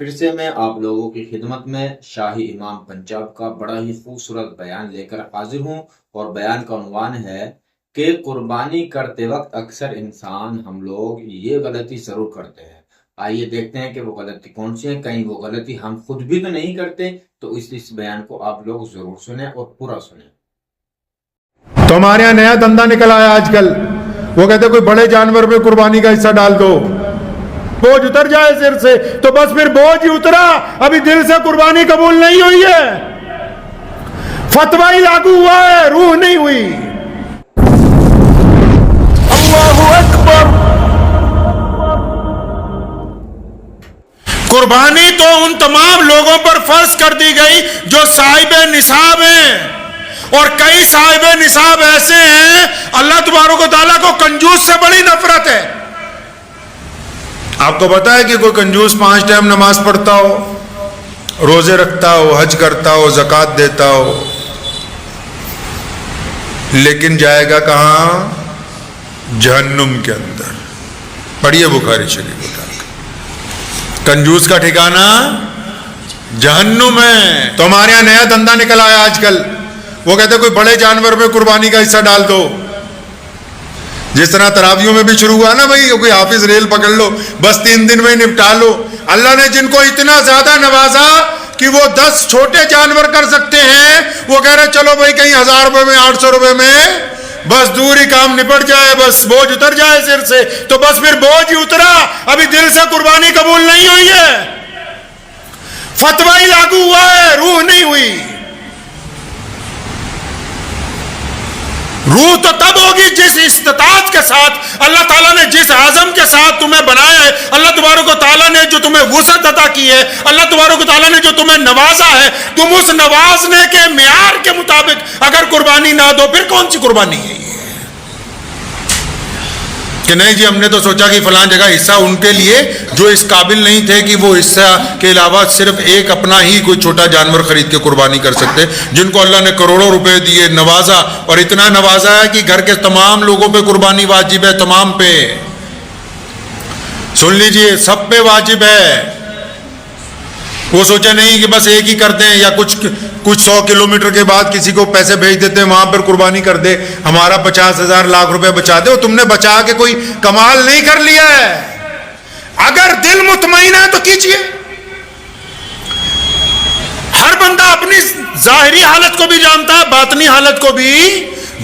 پھر سے میں آپ لوگوں کی خدمت میں شاہی امام پنجاب کا بڑا ہی خوبصورت بیان لے کر حاضر ہوں، اور بیان کا عنوان ہے کہ قربانی کرتے وقت اکثر ہم لوگ یہ غلطی ضرور کرتے ہیں۔ آئیے دیکھتے ہیں کہ وہ غلطی کون سی ہے، کہیں وہ غلطی ہم خود بھی تو نہیں کرتے، تو اس بیان کو آپ لوگ ضرور سنیں اور پورا سنیں۔ تو ہمارے یہاں نیا دھندا نکل آیا آج کل، وہ کہتے کوئی بڑے جانور پہ قربانی کا حصہ ڈال دو، بوجھ اتر جائے سر سے، تو بس پھر بوجھ ہی اترا، ابھی دل سے قربانی قبول نہیں ہوئی ہے، فتویٰ ہی لاگو ہوا ہے، روح نہیں ہوئی۔ اللہ اکبر۔ قربانی تو ان تمام لوگوں پر فرض کر دی گئی جو صاحب نصاب ہیں، اور کئی صاحب نصاب ایسے ہیں اللہ تبارک و تعالیٰ کو کنجوس سے بڑی نفرت ہے۔ آپ کو پتا ہے کہ کوئی کنجوس 5 ٹائم نماز پڑھتا ہو، روزے رکھتا ہو، حج کرتا ہو، زکوٰۃ دیتا ہو، لیکن جائے گا کہاں؟ جہنم کے اندر۔ پڑھیے بخاری شریف اٹھا کے، کنجوس کا ٹھکانہ جہنم ہے۔ تو ہمارے یہاں نیا دھندا نکل آیا آج کل، وہ کہتے کوئی بڑے جانور پہ قربانی کا حصہ ڈال دو، جس طرح تراویوں میں بھی شروع ہوا نا بھائی، کوئی حافظ ریل پکڑ لو، بس 3 دن میں نپٹا لو۔ اللہ نے جن کو اتنا زیادہ نوازا کہ وہ 10 چھوٹے جانور کر سکتے ہیں، وہ کہہ رہے چلو بھائی کہیں 1000 روپے میں 800 روپے میں بس دور ہی کام نپٹ جائے، بس بوجھ اتر جائے سر سے، تو بس پھر بوجھ ہی اترا، ابھی دل سے قربانی قبول نہیں ہوئی ہے، فتویٰ ہی لاگو ہوا ہے، روح نہیں ہوئی۔ روح تو تب ہوگی جس استطاعت کے ساتھ اللہ تعالیٰ نے، جس عزم کے ساتھ تمہیں بنایا ہے، اللہ تبارک و تعالیٰ نے جو تمہیں وسعت عطا کی ہے، اللہ تبارک و تعالیٰ نے جو تمہیں نوازا ہے، تم اس نوازنے کے معیار کے مطابق اگر قربانی نہ دو، پھر کون سی قربانی ہے یہ؟ کہ نہیں جی ہم نے تو سوچا کہ فلاں جگہ حصہ ان کے لیے جو اس قابل نہیں تھے کہ وہ حصہ کے علاوہ صرف ایک اپنا ہی کوئی چھوٹا جانور خرید کے قربانی کر سکتے، جن کو اللہ نے کروڑوں روپے دیے، نوازا، اور اتنا نوازا ہے کہ گھر کے تمام لوگوں پہ قربانی واجب ہے، تمام پہ، سن لیجئے سب پہ واجب ہے۔ وہ سوچے نہیں کہ بس ایک ہی کر دیں، یا کچھ 100 کلومیٹر کے بعد کسی کو پیسے بھیج دیتے ہیں وہاں پر قربانی کر دے، ہمارا 50,000 لاکھ روپے بچا دے۔ تم نے بچا کے کوئی کمال نہیں کر لیا ہے، اگر دل مطمئن ہے تو کیجئے۔ ہر بندہ اپنی ظاہری حالت کو بھی جانتا ہے، باطنی حالت کو بھی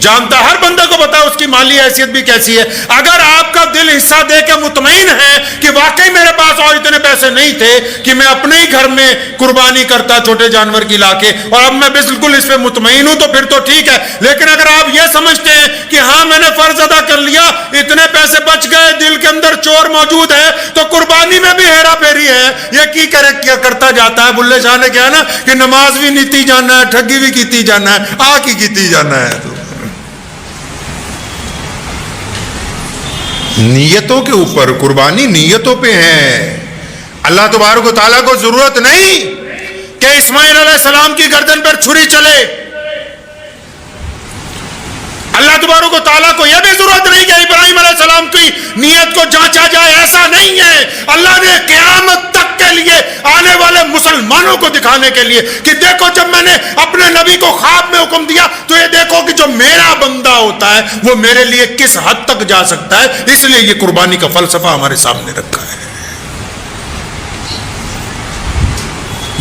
جانتا ہے، ہر بندے کو پتا ہے اس کی مالی حیثیت بھی کیسی ہے۔ اگر آپ کا دل حصہ دے کے مطمئن ہے کہ واقعی میرے پاس اور اتنے پیسے نہیں تھے کہ میں اپنے ہی گھر میں قربانی کرتا چھوٹے جانور کی لا کے، اور اب میں بالکل اس پہ مطمئن ہوں، تو پھر تو ٹھیک ہے۔ لیکن اگر آپ یہ سمجھتے ہیں کہ ہاں میں نے فرض ادا کر لیا، اتنے پیسے بچ گئے، دل کے اندر چور موجود ہے، تو قربانی میں بھی ہیرا پھیری ہے، یہ کی کرتا جاتا ہے۔ بلے شاہ نے کہا نا کہ نماز بھی نیتی جانا ہے، ٹھگی بھی کیتی جانا ہے، آ کی کیتی جانا ہے۔ تو نیتوں کے اوپر، قربانی نیتوں پہ ہے۔ اللہ تبارک و تعالیٰ کو ضرورت نہیں کہ اسماعیل علیہ السلام کی گردن پر چھری چلے، اللہ تبارک و تعالیٰ کو یہ بھی ضرورت نہیں کہ ابراہیم علیہ السلام کی نیت کو جانچا جائے، ایسا نہیں ہے۔ اللہ نے قیامت تک کے لیے آنے والے مسلمانوں کو دکھانے کے لیے کہ دیکھو جب میں نے اپنے نبی کو خواب میں حکم دیا تو یہ دیکھو کہ جو میرا بندہ ہوتا ہے وہ میرے لیے کس حد تک جا سکتا ہے، اس لیے یہ قربانی کا فلسفہ ہمارے سامنے رکھا ہے۔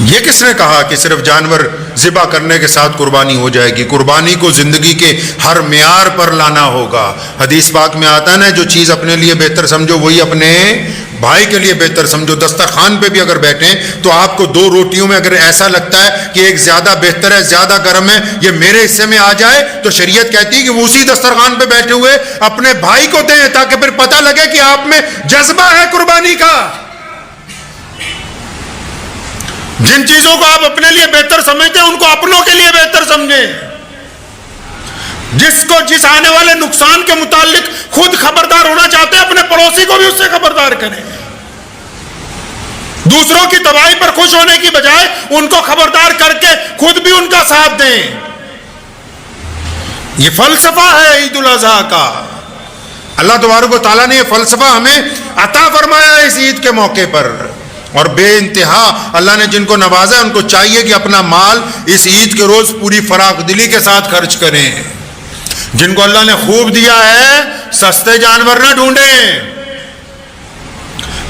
یہ کس نے کہا کہ صرف جانور ذبح کرنے کے ساتھ قربانی ہو جائے گی؟ قربانی کو زندگی کے ہر معیار پر لانا ہوگا۔ حدیث پاک میں آتا ہے نا، جو چیز اپنے لیے بہتر سمجھو وہی اپنے بھائی کے لیے بہتر سمجھو۔ دسترخوان پہ بھی اگر بیٹھیں تو آپ کو 2 روٹیوں میں اگر ایسا لگتا ہے کہ ایک زیادہ بہتر ہے، زیادہ گرم ہے، یہ میرے حصے میں آ جائے، تو شریعت کہتی ہے کہ وہ اسی دسترخوان پہ بیٹھے ہوئے اپنے بھائی کو دیں، تاکہ پھر پتہ لگے کہ آپ میں جذبہ ہے قربانی کا۔ جن چیزوں کو آپ اپنے لیے بہتر سمجھتے ہیں ان کو اپنوں کے لیے بہتر سمجھیں۔ جس آنے والے نقصان کے متعلق خود خبردار ہونا چاہتے ہیں، اپنے پڑوسی کو بھی اس سے خبردار کریں۔ دوسروں کی تباہی پر خوش ہونے کی بجائے ان کو خبردار کر کے خود بھی ان کا ساتھ دیں۔ یہ فلسفہ ہے عید الاضحیٰ کا۔ اللہ تبارک و تعالیٰ نے یہ فلسفہ ہمیں عطا فرمایا ہے اس عید کے موقع پر۔ اور بے انتہا اللہ نے جن کو نوازا ہے ان کو چاہیے کہ اپنا مال اس عید کے روز پوری فراخ دلی کے ساتھ خرچ کریں. جن کو اللہ نے خوب دیا ہے سستے جانور نہ ڈھونڈیں.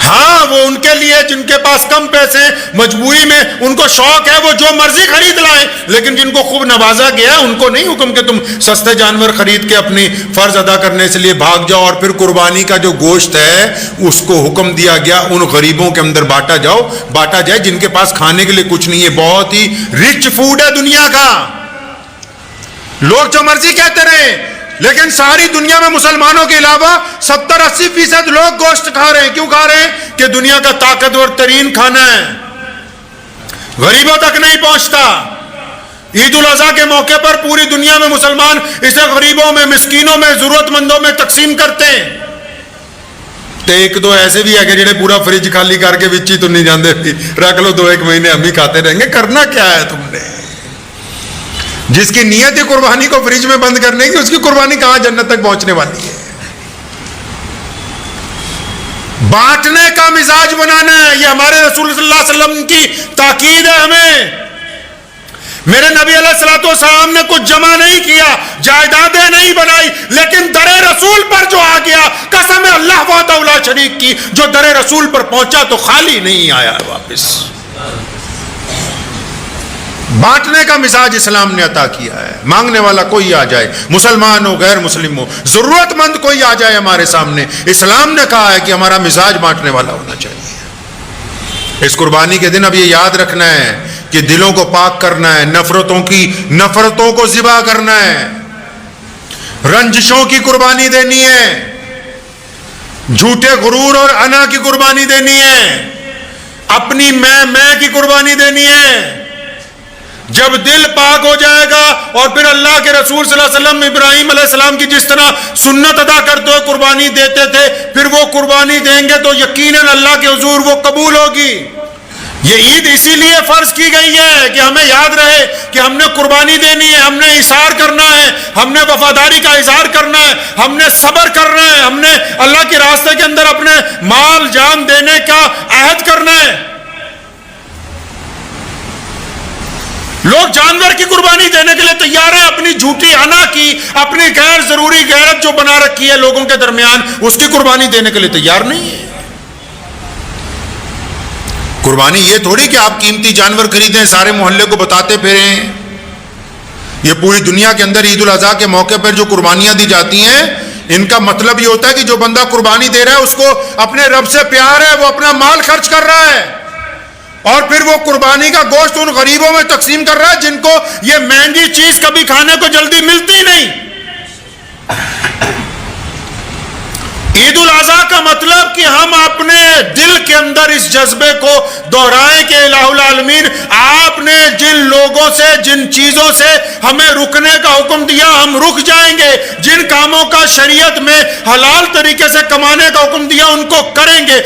ہاں وہ ان کے لیے جن کے پاس کم پیسے مجبوری میں ان کو شوق ہے وہ جو مرضی خرید لائیں, لیکن جن کو خوب نوازا گیا ان کو نہیں حکم کہ تم سستے جانور خرید کے اپنی فرض ادا کرنے کے لیے بھاگ جاؤ. اور پھر قربانی کا جو گوشت ہے اس کو حکم دیا گیا ان غریبوں کے اندر بانٹا جائے جن کے پاس کھانے کے لیے کچھ نہیں ہے. بہت ہی رچ فوڈ ہے دنیا کا. لوگ جو مرضی کہتے رہے لیکن ساری دنیا میں مسلمانوں کے علاوہ 70-80% لوگ گوشت کھا رہے ہیں. کیوں کھا رہے ہیں؟ کہ دنیا کا طاقتور ترین کھانا ہے, غریبوں تک نہیں پہنچتا. عید الاضحیٰ کے موقع پر پوری دنیا میں مسلمان اسے غریبوں میں, مسکینوں میں, ضرورت مندوں میں تقسیم کرتے ہیں. تو ایک دو ایسے بھی ہے کہ جنہیں پورا فریج خالی کر کے بچی تو نہیں جاندے, رکھ لو 2-1 مہینے ہم بھی کھاتے رہیں گے. کرنا کیا ہے تم نے؟ جس کی نیت ہے قربانی کو فریج میں بند کرنے کی, اس کی قربانی کہاں جنت تک پہنچنے والی ہے. بانٹنے کا مزاج بنانا ہے, یہ ہمارے رسول صلی اللہ علیہ وسلم کی تاکید ہے ہمیں. میرے نبی علیہ الصلوۃ والسلام نے کچھ جمع نہیں کیا, جائیدادیں نہیں بنائی, لیکن در رسول پر جو آ گیا, قسم اللہ وحدہ لا شریک کی, جو در رسول پر پہنچا تو خالی نہیں آیا واپس. بانٹنے کا مزاج اسلام نے عطا کیا ہے. مانگنے والا کوئی آ جائے, مسلمان ہو غیر مسلم ہو, ضرورت مند کوئی آ جائے ہمارے سامنے, اسلام نے کہا ہے کہ ہمارا مزاج بانٹنے والا ہونا چاہیے. اس قربانی کے دن اب یہ یاد رکھنا ہے کہ دلوں کو پاک کرنا ہے, نفرتوں کو ذبح کرنا ہے, رنجشوں کی قربانی دینی ہے, جھوٹے غرور اور انا کی قربانی دینی ہے, اپنی میں کی قربانی دینی ہے. جب دل پاک ہو جائے گا اور پھر اللہ کے رسول صلی اللہ علیہ وسلم ابراہیم علیہ السلام کی جس طرح سنت ادا کرتے ہوئے قربانی دیتے تھے, پھر وہ قربانی دیں گے تو یقیناً اللہ کے حضور وہ قبول ہوگی. یہ عید اسی لیے فرض کی گئی ہے کہ ہمیں یاد رہے کہ ہم نے قربانی دینی ہے, ہم نے اظہار کرنا ہے, ہم نے وفاداری کا اظہار کرنا ہے, ہم نے صبر کرنا ہے, ہم نے اللہ کے راستے کے اندر اپنے مال جان دینے کا عہد کرنا ہے. لوگ جانور کی قربانی دینے کے لیے تیار ہیں, اپنی جھوٹی انا کی, اپنی غیر ضروری غیرت جو بنا رکھی ہے لوگوں کے درمیان, اس کی قربانی دینے کے لیے تیار نہیں ہے. قربانی یہ تھوڑی کہ آپ قیمتی جانور خریدیں, سارے محلے کو بتاتے پھریں. یہ پوری دنیا کے اندر عید الاضحیٰ کے موقع پر جو قربانیاں دی جاتی ہیں, ان کا مطلب یہ ہوتا ہے کہ جو بندہ قربانی دے رہا ہے اس کو اپنے رب سے پیار ہے, وہ اپنا مال خرچ کر رہا ہے, اور پھر وہ قربانی کا گوشت ان غریبوں میں تقسیم کر رہا ہے جن کو یہ مہنگی چیز کبھی کھانے کو جلدی ملتی نہیں. عید الاضحیٰ کا مطلب کہ ہم اپنے دل کے اندر اس جذبے کو دہرائیں کہ الہ العالمین آپ نے جن لوگوں سے, جن چیزوں سے ہمیں رکنے کا حکم دیا ہم رک جائیں گے, جن کاموں کا شریعت میں حلال طریقے سے کمانے کا حکم دیا ان کو کریں گے,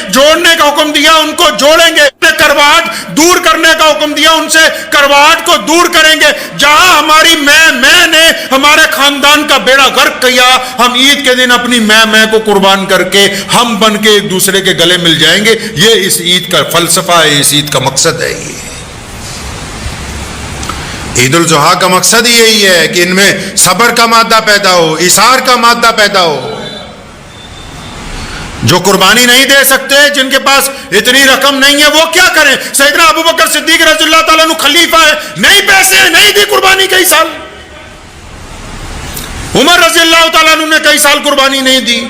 جوڑنے کا حکم دیا ان کو جوڑیں گے, کرواہٹ دور کرنے کا حکم دیا ان سے کرواہٹ کو دور کریں گے. جہاں ہماری میں نے ہمارے خاندان کا بیڑا غرق کیا, ہم عید کے دن اپنی میں کو قربان کر کے ہم بن کے ایک دوسرے کے گلے مل جائیں گے. یہ اس عید کا فلسفہ ہے, اس عید کا مقصد ہے. یہ عید الاضحیٰ کا مقصد یہی ہے کہ ان میں صبر کا مادہ پیدا ہو, اثار کا مادہ پیدا ہو. جو قربانی نہیں دے سکتے, جن کے پاس اتنی رقم نہیں ہے, وہ کیا کریں؟ سیدنا ابوبکر صدیق رضی اللہ تعالیٰ عنہ خلیفہ ہے, نہیں پیسے نہیں دی قربانی کئی سال. عمر رضی اللہ تعالیٰ عنہ نے کئی سال قربانی نہیں دی.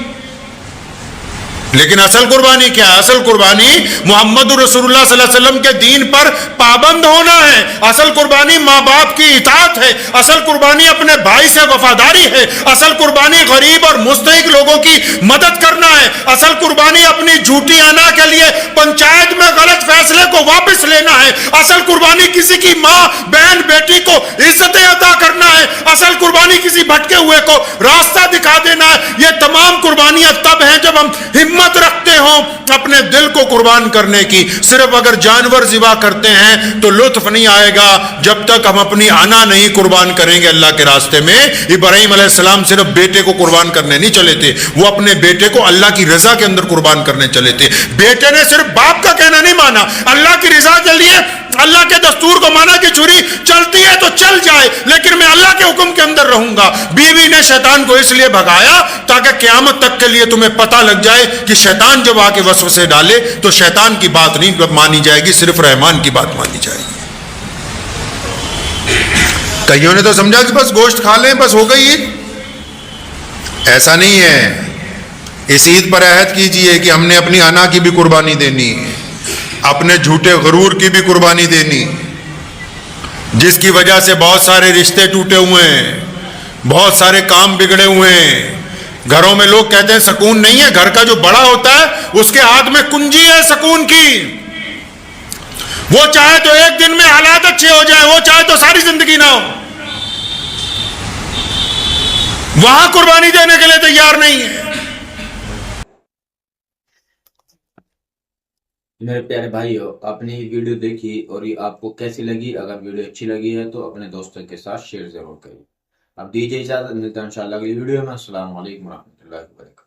لیکن اصل قربانی کیا ہے؟ اصل قربانی محمد رسول اللہ صلی اللہ علیہ وسلم کے دین پر پابند ہونا ہے. اصل قربانی ماں باپ کی اطاعت ہے. اصل قربانی اپنے بھائی سے وفاداری ہے. اصل قربانی غریب اور مستحق لوگوں کی مدد کرنا ہے. اصل قربانی اپنی جھوٹی انا کے لیے پنچایت میں غلط فیصلے کو واپس لینا ہے. اصل قربانی کسی کی ماں بہن بیٹی کو عزتیں عطا کرنا ہے. اصل قربانی کسی بھٹکے ہوئے کو راستہ دکھا دینا ہے. یہ تمام قربانیاں تب ہیں جب ہم ہمت ہمت رکھتے ہوں اپنے دل کو قربان کرنے کی. صرف اگر جانور ذبح کرتے ہیں تو لطف نہیں آئے گا جب تک ہم اپنی انا نہیں قربان کریں گے اللہ کے راستے میں. ابراہیم علیہ السلام صرف بیٹے کو قربان کرنے نہیں چلے تھے, وہ اپنے بیٹے کو اللہ کی رضا کے اندر قربان کرنے چلے تھے. بیٹے نے صرف باپ کا کہنا نہیں مانا, اللہ کی رضا کے لیے اللہ کے دستور کو مانا کہ چھری چلتی ہے تو چل جائے لیکن میں اللہ کے حکم کے اندر رہوں گا. بیوی نے شیطان کو اس لیے بھگایا تاکہ قیامت تک کے لیے تمہیں پتہ لگ جائے کہ شیطان جب آ کے وسوسے ڈالے تو شیطان کی بات نہیں مانی جائے گی, صرف رحمان کی بات مانی جائے گی. کئیوں نے تو سمجھا کہ بس گوشت کھا لیں بس ہو گئی عید. ایسا نہیں ہے. اس عید پر عہد کیجئے کہ ہم نے اپنی انا کی بھی قربانی دینی, اپنے جھوٹے غرور کی بھی قربانی دینی, جس کی وجہ سے بہت سارے رشتے ٹوٹے ہوئے ہیں, بہت سارے کام بگڑے ہوئے ہیں. گھروں میں لوگ کہتے ہیں سکون نہیں ہے. گھر کا جو بڑا ہوتا ہے اس کے ہاتھ میں کنجی ہے سکون کی. وہ چاہے تو ایک دن میں حالات اچھے ہو جائیں, وہ چاہے تو ساری زندگی نہ ہو. وہاں قربانی دینے کے لیے تیار نہیں ہے. میرے پیارے بھائیو, آپ نے یہ ویڈیو دیکھی اور یہ آپ کو کیسی لگی؟ اگر ویڈیو اچھی لگی ہے تو اپنے دوستوں کے ساتھ شیئر ضرور کریں. اب دیجیے اجازت, ملتے ہیں انشاءاللہ اگلی ویڈیو میں. السلام علیکم ورحمۃ اللہ وبرکاتہ.